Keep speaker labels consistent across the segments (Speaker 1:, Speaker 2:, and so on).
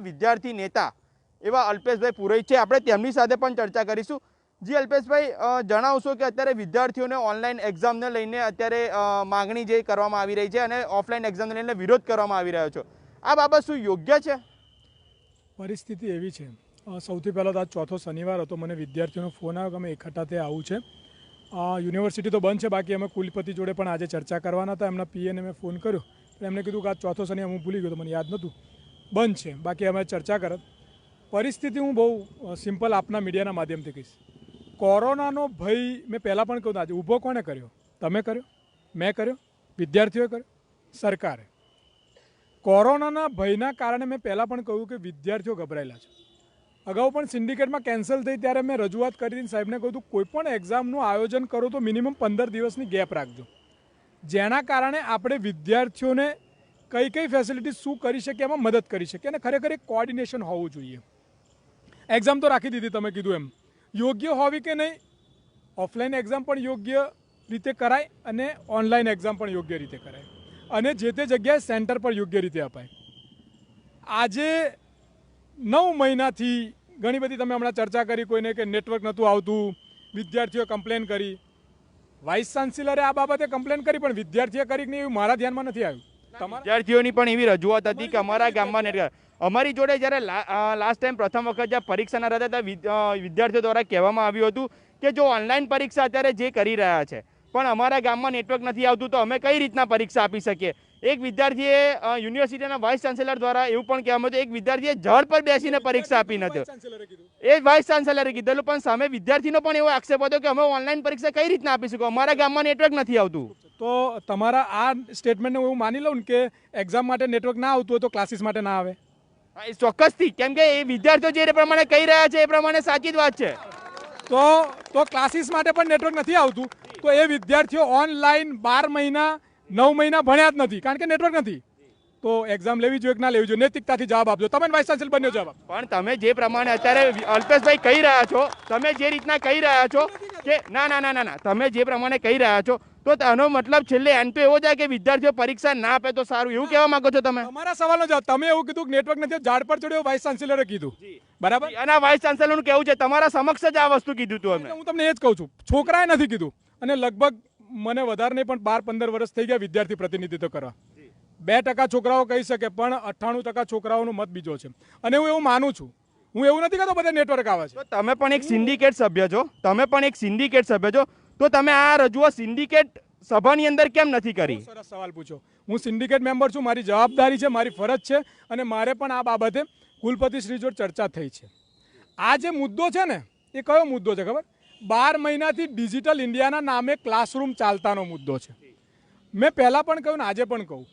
Speaker 1: વિદ્યાર્થી નેતા એવા અલ્પેશભાઈ પુરોહિત છે, આપણે તેમની સાથે પણ ચર્ચા કરીશું। જી અલ્પેશભાઈ, જણાવશો કે અત્યારે વિદ્યાર્થીઓને ઓનલાઈન એક્ઝામને લઈને અત્યારે માંગણી જે કરવામાં આવી રહી છે અને ઓફલાઈન એક્ઝામને લઈને વિરોધ કરવામાં આવી રહ્યો છે, આ બાબત શું યોગ્ય છે?
Speaker 2: પરિસ્થિતિ એવી છે, સૌથી પહેલાં તો આજ ચોથો શનિવાર હતો, મને વિદ્યાર્થીઓનો ફોન આવ્યો કે અમે એકઠાતે આવું છે। યુનિવર્સિટી તો બંધ છે, બાકી અમે કુલપતિ જોડે પણ આજે ચર્ચા કરવાના હતા। એમના પીએને મેં ફોન કર્યો, એમને કીધું કે આજ ચોથો શનિવાર, હું ભૂલી ગયો તો મને યાદ નહોતું, બંધ છે, બાકી અમે ચર્ચા કરત। પરિસ્થિતિ હું બહુ સિમ્પલ આપના મીડિયાના માધ્યમથી કહીશ। કોરોનાનો ભય મેં પહેલાં પણ કહ્યું, આજે ઊભો કોણે કર્યો? તમે કર્યો, મેં કર્યો, વિદ્યાર્થીઓએ કર્યો, સરકારે। કોરોનાના ભયના કારણે મેં પહેલાં પણ કહ્યું કે વિદ્યાર્થીઓ ગભરાયેલા છે। અગાઉ પણ સિન્ડિકેટમાં કેન્સલ થઈ ત્યારે મેં રજૂઆત કરી હતી, સાહેબને કહ્યું હતું કોઈપણ એક્ઝામનું આયોજન કરો તો મિનિમમ 15 દિવસની ગેપ રાખજો, જેના કારણે આપણે વિદ્યાર્થીઓને કઈ કઈ ફેસિલિટી શું કરી શકીએ એમાં મદદ કરી શકીએ અને ખરેખર એક કોર્ડિનેશન હોવું જોઈએ। એક્ઝામ તો રાખી દીધી, તમે કીધું એમ, યોગ્ય હોવી કે નહીં, ઓફલાઈન એક્ઝામ પણ યોગ્ય રીતે કરાય અને ઓનલાઈન એક્ઝામ પણ યોગ્ય રીતે કરાય અને જે તે જગ્યાએ સેન્ટર પર યોગ્ય રીતે અપાય। આજે 9 મહિનાથી ઘણી બધી તમે હમણાં ચર્ચા કરી કોઈને કે નેટવર્ક નહોતું આવતું, વિદ્યાર્થીઓ કમ્પ્લેન કરી, વાઇસ ચાન્સેલરે આ બાબતે કમ્પ્લેન કરી પણ વિદ્યાર્થીએ કરી કે નહીં એવું મારા ધ્યાનમાં નથી આવ્યું।
Speaker 1: વિદ્યાર્થીઓની પણ એવી રજૂઆત હતી કે અમારા ગામમાં નેટવર્ક, અમારી જોડે જ્યારે લાસ્ટ ટાઈમ પ્રથમ વખત જ્યાં પરીક્ષાના હતા ત્યાં વિદ્યાર્થીઓ દ્વારા કહેવામાં આવ્યું હતું કે જો ઓનલાઈન પરીક્ષા અત્યારે જે કરી રહ્યા છે પણ અમારા ગામમાં નેટવર્ક નથી આવતું તો અમે કઈ રીતના પરીક્ષા આપી શકીએ। એક વિદ્યાર્થીએ યુનિવર્સિટીના વાઇસ ચાન્સેલર દ્વારા એવું પણ કહેવામાં આવ્યું એક વિદ્યાર્થીએ ઝાડ પર બેસીને પરીક્ષા આપી નથી, એ વાઇસ ચાન્સેલરે કીધેલું, પણ સામે વિદ્યાર્થીનો પણ એવો આક્ષેપ હતો કે અમે ઓનલાઈન પરીક્ષા કઈ રીતના આપી શકીએ, અમારા ગામમાં નેટવર્ક નથી આવતું।
Speaker 2: તો તમારા આ સ્ટેટમેન્ટને હું માની લઉં કે એક્ઝામ માટે નેટવર્ક ના આવતું હોય તો ક્લાસીસ માટે ના આવે?
Speaker 1: ચોક્કસથી, કેમ કે એ વિદ્યાર્થીઓ જે પ્રમાણે કહી રહ્યા છે એ પ્રમાણે સાચી જ વાત છે।
Speaker 2: તો ક્લાસીસ માટે પણ નેટવર્ક નથી આવતું તો એ વિદ્યાર્થીઓ ઓનલાઈન 12 મહિના 9 મહિના ભણ્યા જ નથી કારણ કે નેટવર્ક નથી, તો એક્ઝામ લેવી જોઈએ કે ના લેવી જોઈએ? નૈતિકતાથી જવાબ આપજો, તમે વાઇસ ચાન્સેલર બન્યો જવાબ।
Speaker 1: પણ તમે જે પ્રમાણે અત્યારે અલ્પેશભાઈ કહી રહ્યા છો, તમે જે રીતના કહી રહ્યા છો કે ના ના ના ના તમે જે પ્રમાણે કહી રહ્યા છો તો આનો મતલબ છેલ્લે એન્ડ તો એવો જાય કે વિદ્યાર્થીઓ પરીક્ષા ના આપે તો સારું, એવું કહેવા માંગો છો તમે?
Speaker 2: તમારા સવાલનો જવાબ, તમે એવું કીધું કે નેટવર્ક નથી, ઝાડ પર ચડ્યો, વાઇસ ચાન્સેલરે કીધું, બરાબર?
Speaker 1: અને વાઇસ ચાન્સેલરનું કેવું છે તમારા સમક્ષ જ આ વસ્તુ કીધું હતું અમે?
Speaker 2: હું તમને એ જ કહું છું, છોકરાએ નથી કીધું અને લગભગ મને વધારે નહીં પણ 12-15 વર્ષ થઈ ગયા વિદ્યાર્થી પ્રતિનિધિત્વ કરવા। 2% છોકરાઓ કહી શકે પણ 98% છોકરાઓનો મત બીજો છે અને હું એવું માનું છું, હું એવું નથી કહેતો બધા નેટવર્ક આવે છે।
Speaker 1: તમે પણ એક સિન્ડિકેટ સભ્ય છો, તમે પણ એક સિન્ડિકેટ સભ્ય છો, તો તમે આ રજૂઆત સિન્ડિકેટ સભાની અંદર કેમ નથી કરી?
Speaker 2: સરસ સવાલ પૂછો, હું સિન્ડિકેટ મેમ્બર છું, મારી જવાબદારી છે, મારી ફરજ છે અને મારે પણ આ બાબતે કુલપતિ શ્રી જોડે ચર્ચા થઈ છે। આ જે મુદ્દો છે ને એ કયો મુદ્દો છે ખબર? 12 મહિનાથી ડિજિટલ ઇન્ડિયાના નામે ક્લાસરૂમ ચાલતાનો મુદ્દો છે। મેં પહેલાં પણ કહ્યું ને આજે પણ કહું,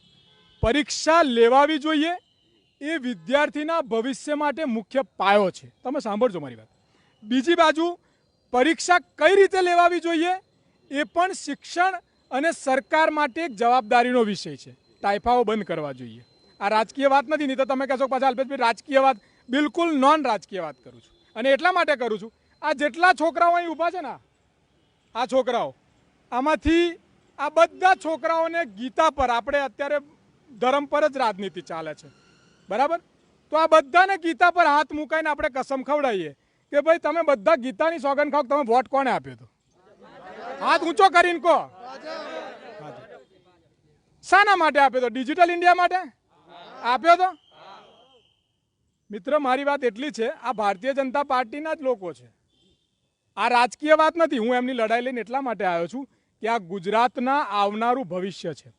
Speaker 2: પરીક્ષા લેવાવી જોઈએ એ વિદ્યાર્થીના ભવિષ્ય માટે મુખ્ય પાયો છે, તમે સાંભળજો મારી વાત। બીજી બાજુ પરીક્ષા કઈ રીતે લેવાવી જોઈએ એ પણ શિક્ષણ અને સરકાર માટે એક જવાબદારીનો વિષય છે। ટાઇફાઓ બંધ કરવા જોઈએ, આ રાજકીય વાત નથી, નહીં તો તમે કહેશો પાછા અલ્પેશભાઈ રાજકીય વાત, બિલકુલ નોન રાજકીય વાત કરું છું અને એટલા માટે કરું છું, આ જેટલા છોકરાઓ અહીં ઊભા છે ને આ છોકરાઓ, આમાંથી આ બધા છોકરાઓને ગીતા પર, આપણે અત્યારે ધર્મ પર જ રાજનીતિ ચાલે છે, બરાબર? તો આ બધાને ગીતા પર હાથ મુકાઈને આપણે કસમ ખવડાવીએ કે ભાઈ તમે બધા ગીતાની સોગંદ ખાઓ, તમે વોટ કોને આપ્યો હતો? હાથ ઊંચો કરીને કહો, શાના માટે આપ્યો હતો? ડિજિટલ ઇન્ડિયા માટે આપ્યો હતો? મિત્ર, મારી વાત એટલી છે, આ ભારતીય જનતા પાર્ટીના જ લોકો છે, આ રાજકીય વાત નથી। હું એમની લડાઈ લઈને એટલા માટે આવ્યો છું કે આ ગુજરાતના આવનારું ભવિષ્ય છે।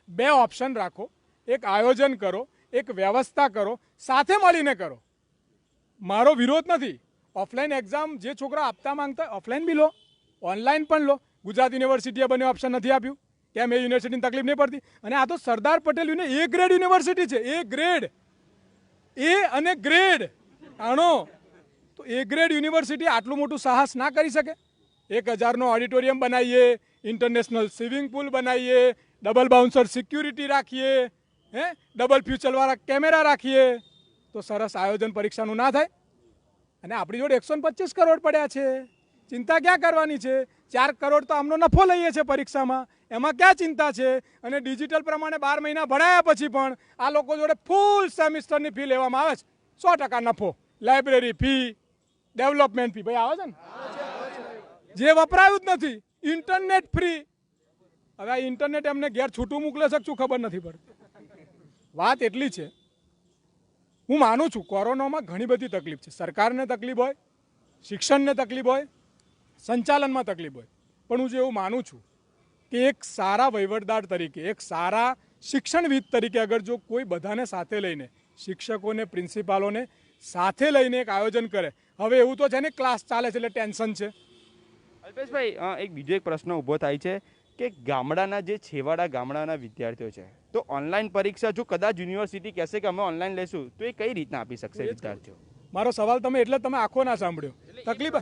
Speaker 2: 2 ઓપ્શન રાખો, એક આયોજન કરો, એક વ્યવસ્થા કરો, સાથે મળીને કરો। મારો વિરોધ નથી, ઓફલાઈન એક્ઝામ જે છોકરા આપતા માંગતા ઓફલાઈન બી લો, ઓનલાઈન પણ લો। ગુજરાત યુનિવર્સિટીએ બંને ઓપ્શન નથી આપ્યું, કેમ? એ યુનિવર્સિટીની તકલીફ નહીં પડતી? અને આ તો Sardar Patel A grade university છે, A ગ્રેડ, એ અને ગ્રેડ આણો તો A ગ્રેડ યુનિવર્સિટી આટલું મોટું સાહસ ના કરી શકે? 1000નો ઓડિટોરિયમ બનાવીએ, ઇન્ટરનેશનલ સ્વિમિંગ પુલ બનાવીએ, ડબલ બાઉન્સર સિક્યુરિટી રાખીએ, ડબલ ફ્યુચરવાળા કેમેરા રાખીએ તો સરસ આયોજન પરીક્ષાનું ના થાય? અને આપણી જોડે 125 કરોડ પડ્યા છે, ચિંતા ક્યાં કરવાની છે? 4 કરોડ તો આમનો નફો લઈએ છે પરીક્ષામાં, એમાં ક્યાં ચિંતા છે? અને ડિજિટલ પ્રમાણે 12 મહિના ભણાયા પછી પણ આ લોકો જોડે ફૂલ સેમિસ્ટરની ફી લેવામાં આવે છે, 100% નફો. લાઇબ્રેરી ફી, ડેવલપમેન્ટ ફી ભાઈ આવે છે ને, જે વપરાયું જ નથી. Internet free. હવે આ ઇન્ટરનેટ એમને ઘેર છૂટું મોકલે છે શું ખબર નથી પડતી. વાત એટલી છે, હું માનું છું કોરોનામાં ઘણી બધી તકલીફ છે. સરકારને તકલીફ હોય, શિક્ષણને તકલીફ હોય, સંચાલનમાં તકલીફ હોય, પણ હું જે એવું માનું છું કે એક સારા વહીવટદાર તરીકે, એક સારા શિક્ષણવિદ તરીકે અગર જો કોઈ બધાને સાથે લઈને, શિક્ષકોને, પ્રિન્સિપાલોને સાથે લઈને એક આયોજન કરે. હવે એવું તો છે ને ક્લાસ ચાલે છે એટલે ટેન્શન છે.
Speaker 1: અલ્પેશભાઈ, એક બીજો એક પ્રશ્ન ઊભો થાય છે કે ગામડાના જે છેવાડા ગામડાના વિદ્યાર્થીઓ છે, તો ઓનલાઈન પરીક્ષા જો કદાચ યુનિવર્સિટી કહેશે કે અમે ઓનલાઈન લેશું તો એ કઈ રીતના આપી શકશે વિદ્યાર્થીઓ?
Speaker 2: મારો સવાલ તમે એટલે તમે આખો ના સાંભળ્યો. તકલીફ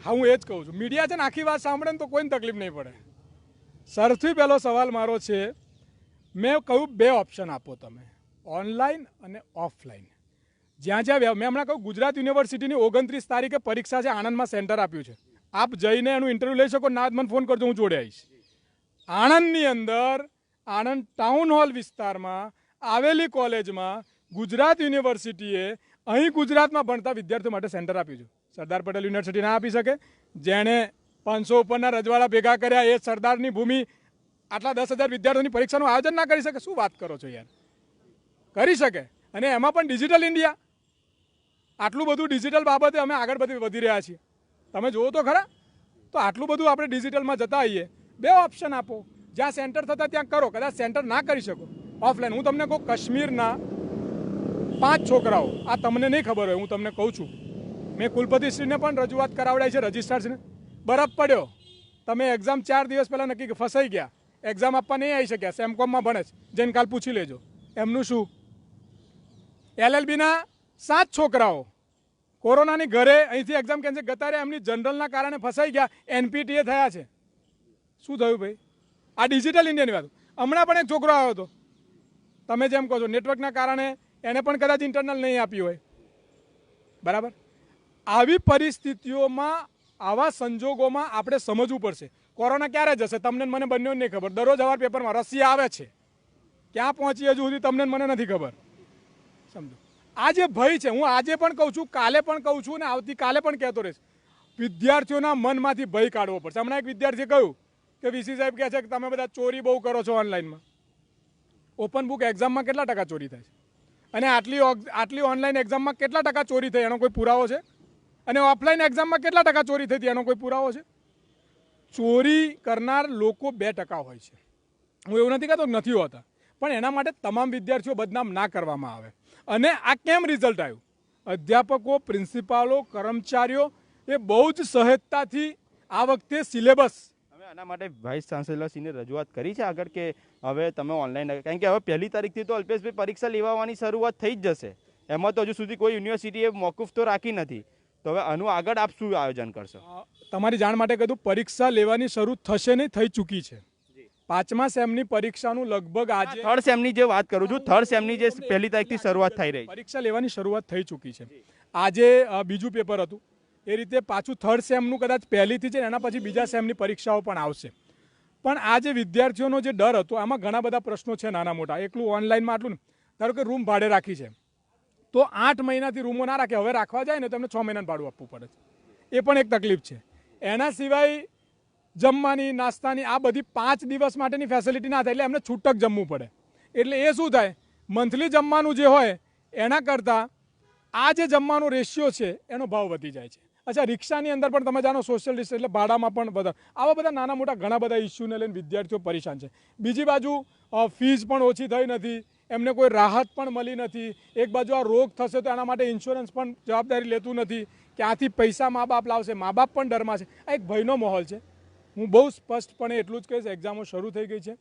Speaker 2: હા હું એ જ કહું છું. મીડિયા છે ને આખી વાત સાંભળે ને તો કોઈને તકલીફ નહીં પડે. સૌથી પહેલો સવાલ મારો છે, મેં કહ્યું 2 ઓપ્શન આપો તમે, ઓનલાઈન અને ઓફલાઈન. જ્યાં જ્યાં મેં હમણાં કહ્યું ગુજરાત યુનિવર્સિટીની 29 તારીખે પરીક્ષા છે, આણંદમાં સેન્ટર આપ્યું છે. આપ જઈને એનું ઇન્ટરવ્યૂ લઈ શકો, ના મને ફોન કરજો, હું જોડે આવીશ. આણંદની અંદર આણંદ ટાઉન હોલ વિસ્તારમાં આવેલી કોલેજમાં ગુજરાત યુનિવર્સિટીએ અહીં ગુજરાતમાં ભણતા વિદ્યાર્થીઓ માટે સેન્ટર આપ્યું છે. સરદાર પટેલ યુનિવર્સિટી ના આપી શકે? જેણે 500 ઉપરના રજવાડા ભેગા કર્યા એ સરદારની ભૂમિ આટલા 10,000 વિદ્યાર્થીઓની પરીક્ષાનું આયોજન ના કરી શકે? શું વાત કરો છો યાર? કરી શકે. અને એમાં પણ ડિજિટલ ઇન્ડિયા. આટલું બધું ડિજિટલ બાબતે અમે આગળ વધી રહ્યા છીએ. તમે જુઓ તો ખરા. તો આટલું બધું આપણે ડિજિટલમાં જતા આવીએ. 2 ઓપ્શન આપો, જ્યાં સેન્ટર થતા ત્યાં કરો. કદાચ સેન્ટર ના કરી શકો ઓફલાઈન. હું તમને કહું, કાશ્મીરના 5 છોકરાઓ, આ તમને નહીં ખબર હોય, હું તમને કહું છું, મેં કુલપતિશ્રીને પણ રજૂઆત કરાવડાવી છે, રજિસ્ટ્રારશ્રીને. બરફ પડ્યો, તમે એક્ઝામ 4 દિવસ પહેલાં નક્કી ફસાઈ ગયા, એક્ઝામ આપવા નહીં આવી શક્યા, સેમકોમમાં ભણે છે, જઈને કાલ પૂછી લેજો એમનું શું. LLBના 7 છોકરાઓ કોરોનાની ઘરે અહીંથી એક્ઝામ કેન્સલ ગતા રહ્યા, એમની જનરલના કારણે ફસાઈ ગયા, NPTA થયા છે. શું થયું ભાઈ? આ ડિજિટલ ઇન્ડિયાની વાત. હમણાં પણ એક છોકરો આવ્યો હતો, તમે જેમ કહો છો નેટવર્કના કારણે એને પણ કદાચ ઇન્ટરનલ નહીં આપ્યું હોય, બરાબર. આવી પરિસ્થિતિઓમાં, આવા સંજોગોમાં આપણે સમજવું પડશે કોરોના ક્યારે જશે. તમને મને બંને નહીં ખબર. દરરોજ અવાર પેપરમાં રશિયા આવે છે, ક્યાં પહોંચી હજુ સુધી તમને મને નથી ખબર. સમજો આ જે ભય છે, હું આજે પણ કહું છું, કાલે પણ કહું છું, ને આવતીકાલે પણ કહેતો રહીશ, વિદ્યાર્થીઓના મનમાંથી ભય કાઢવો પડશે. હમણાં એક વિદ્યાર્થીએ કહ્યું કે VC સાહેબ કહે છે કે તમે બધા ચોરી બહુ કરો છો ઓનલાઈનમાં. ઓપન બુક એક્ઝામમાં કેટલા ટકા ચોરી થાય છે? અને આટલી ઓનલાઈન એક્ઝામમાં કેટલા ટકા ચોરી થઈ એનો કોઈ પુરાવો છે? અને ઓફલાઈન એક્ઝામમાં કેટલા ટકા ચોરી થઈ એનો કોઈ પુરાવો છે? ચોરી કરનાર લોકો 2% હોય છે. હું એવું નથી કહેતો નથી હોતા, પણ એના માટે તમામ વિદ્યાર્થીઓ બદનામ ના કરવામાં આવે. અને આ કેમ રિઝલ્ટ આવ્યું? અધ્યાપકો, પ્રિન્સિપાલો, કર્મચારીઓ એ બહુ જ સહેજતાથી આ વખતે સિલેબસ.
Speaker 1: હવે આના માટે વાઇસ ચાન્સેલરશ્રીને રજૂઆત કરી છે આગળ કે હવે તમે ઓનલાઈન, કારણ કે હવે 1લી તારીખથી તો અલ્પેશભાઈ પરીક્ષા લેવાની શરૂઆત થઈ જ જશે. એમાં તો હજુ સુધી કોઈ યુનિવર્સિટીએ મોકૂફ તો રાખી નથી. તો હવે આનું આગળ આપ શું આયોજન કરશો?
Speaker 2: તમારી જાણ માટે કીધું, પરીક્ષા લેવાની શરૂ થશે નહીં, થઈ ચૂકી છે. 5મા સેમની પરીક્ષાનું લગભગ આજે
Speaker 1: 3rd સેમની જે વાત કરું છું, 3rd સેમની જે 1લી તારીખથી શરૂઆત થઈ રહી,
Speaker 2: પરીક્ષા લેવાની શરૂઆત થઈ ચૂકી છે. આજે બીજું પેપર હતું, એ રીતે પાછું 3rd સેમનું કદાચ પહેલીથી છે, એના પછી બીજા સેમની પરીક્ષાઓ પણ આવશે. પણ આ જે વિદ્યાર્થીઓનો જે ડર હતો, આમાં ઘણા બધા પ્રશ્નો છે નાના મોટા. એકલું ઓનલાઈનમાં આટલું, ધારો કે રૂમ ભાડે રાખી છે તો 8 મહિનાથી રૂમો ના રાખે, હવે રાખવા જાય ને તો એમને 6 મહિનાનું ભાડું આપવું પડે છે. એ પણ એક તકલીફ છે. એના સિવાય જમવાની, નાસ્તાની આ બધી 5 દિવસ માટેની ફેસિલિટી ના થાય, એટલે એમને છૂટક જમવું પડે. એટલે એ શું થાય, મંથલી જમવાનું જે હોય એના કરતાં આ જે જમવાનો રેશિયો છે એનો ભાવ વધી જાય છે. અચ્છા, રિક્ષાની અંદર પણ તમે જાણો સોશિયલ ડિસ્ટન્સ, એટલે ભાડામાં પણ બધા આવા બધા નાના મોટા ઘણા બધા ઇસ્યુને લઈને વિદ્યાર્થીઓ પરેશાન છે. બીજી બાજુ ફીસ પણ ઓછી થઈ નથી, એમને કોઈ રાહત પણ મળી નથી. એક બાજુ આ રોગ થશે તો એના માટે ઇન્સ્યોરન્સ પણ જવાબદારી લેતું નથી. ક્યાંથી પૈસા મા બાપ લાવશે? મા બાપ પણ ડરમાં છે. આ એક ભયનો માહોલ છે. હું બહુ સ્પષ્ટપણે એટલું જ કહીશ, એક્ઝામો શરૂ થઈ ગઈ છે.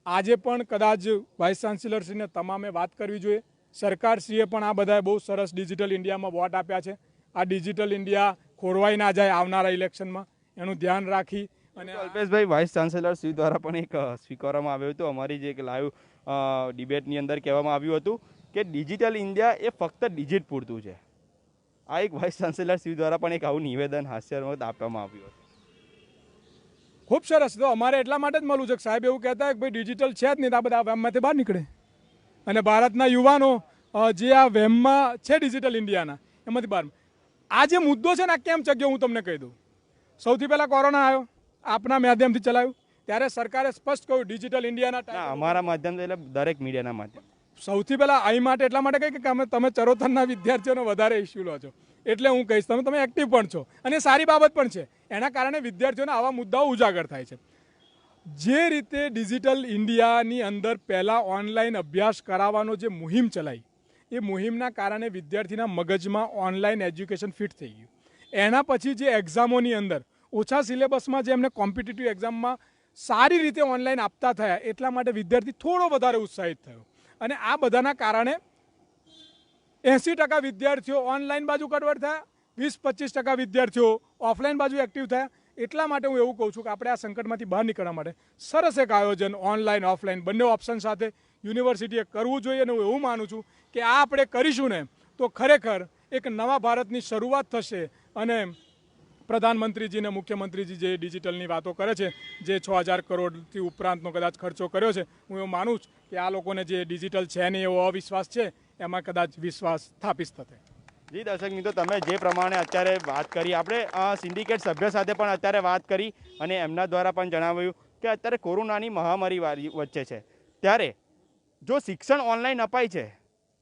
Speaker 2: આજે પણ કદાચ વાઇસ ચાન્સેલરશ્રીને તમામે વાત કરવી જોઈએ. સરકારશ્રીએ પણ આ બધાએ બહુ સરસ ડિજિટલ ઇન્ડિયામાં વોટ આપ્યા છે. આ ડિજિટલ ઇન્ડિયા ખોરવાઈ ના જાય આવનારા ઇલેક્શનમાં, એનું ધ્યાન રાખી. અને
Speaker 1: અલ્પેશભાઈ, વાઇસ ચાન્સેલર શ્રી દ્વારા પણ એક સ્વીકારવામાં આવ્યું હતું. અમારી જે એક લાઈવ ડિબેટની અંદર કહેવામાં આવ્યું હતું કે ડિજિટલ ઇન્ડિયા એ ફક્ત ડિજિટ પૂરતું છે. આ એક વાઇસ ચાન્સેલર શ્રી દ્વારા પણ એક આવું નિવેદન હાસ્યાસ્પદ આપવામાં આવ્યું હતું.
Speaker 2: ખૂબ સરસ. તો અમારે એટલા માટે જ મળવું છે કે સાહેબ એવું કહેતા કે ભાઈ ડિજિટલ છે જ નહીં તો આ બધા વેમમાંથી બહાર નીકળે અને ભારતના યુવાનો જે આ વેમમાં છે ડિજિટલ ઇન્ડિયાના એમાંથી બહાર. આ જે મુદ્દો છે ને આ કેમ ચગ્યો હું તમને કહી દઉં. સૌથી પહેલાં કોરોના આવ્યો, આપના માધ્યમથી ચલાવ્યું, ત્યારે સરકારે સ્પષ્ટ કહ્યું ડિજિટલ ઇન્ડિયાના
Speaker 1: અમારા માધ્યમથી એટલે દરેક મીડિયાના માધ્યમ.
Speaker 2: સૌથી પહેલાં અહીં માટે એટલા માટે કહી કે તમે ચરોતરના વિદ્યાર્થીઓનો વધારે ઇસ્યુ લો છો એટલે હું કહીશ તમે એક્ટિવ પણ છો અને સારી બાબત પણ છે. એના કારણે વિદ્યાર્થીઓના આવા મુદ્દાઓ ઉજાગર થાય છે. જે રીતે ડિજિટલ ઇન્ડિયાની અંદર પહેલાં ઓનલાઈન અભ્યાસ કરાવવાનો જે મુહિમ ચલાવી એ મુહિમના કારણે વિદ્યાર્થીના મગજમાં ઓનલાઈન એજ્યુકેશન ફિટ થઈ ગયું. એના પછી જે એક્ઝામોની અંદર ઓછા સિલેબસમાં જે એમને કોમ્પિટિટિવ એક્ઝામમાં સારી રીતે ઓનલાઈન આપતા થયા એટલા માટે વિદ્યાર્થી થોડો વધારે ઉત્સાહિત થયો અને આ બધાના કારણે 80% વિદ્યાર્થીઓ ઓનલાઈન બાજુ કન્વર્ટ થયા, 20-25% વિદ્યાર્થીઓ ઓફલાઈન બાજુ એક્ટિવ થયા. એટલા માટે હું એવું કહું છું કે આપણે આ સંકટમાંથી બહાર નીકળવા માટે સરસ એક આયોજન ઓનલાઈન ઓફલાઈન બંને ઓપ્શન સાથે યુનિવર્સિટીએ કરવું જોઈએ અને હું એવું માનું છું કે આ આપણે કરીશું ને તો ખરેખર એક નવા ભારતની શરૂઆત થશે અને પ્રધાનમંત્રીજી અને મુખ્યમંત્રીજી જે ડિજિટલની વાતો કરે છે જે 6,000 કરોડથી ઉપરાંતનો કદાચ ખર્ચો કર્યો છે હું એવું માનું છું કે આ લોકોને જે ડિજિટલ છે નહીં એવો અવિશ્વાસ છે એમાં કદાચ વિશ્વાસ સ્થાપિત થશે.
Speaker 1: જી દર્શક મિત્રો, તમે જે પ્રમાણે અત્યારે વાત કરી, આપણે સિન્ડિકેટ સભ્ય સાથે પણ અત્યારે વાત કરી અને એમના દ્વારા પણ જણાવ્યું કે અત્યારે કોરોનાની મહામારી વચ્ચે છે ત્યારે જો શિક્ષણ ઓનલાઈન અપાય છે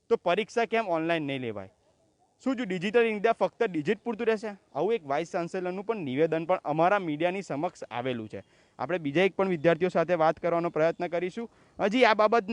Speaker 1: તો પરીક્ષા કેમ ઓનલાઈન નહીં લેવાય? શું જો ડિજિટલ ઇન્ડિયા ફક્ત ડિજિટ પૂરતું રહેશે? આવું એક વાઇસ ચાન્સેલરનું પણ નિવેદન પણ અમારા મીડિયાની સમક્ષ આવેલું છે. આપણે બીજા એક પણ વિદ્યાર્થીઓ સાથે વાત કરવાનો પ્રયત્ન કરીશું. હજી આ બાબત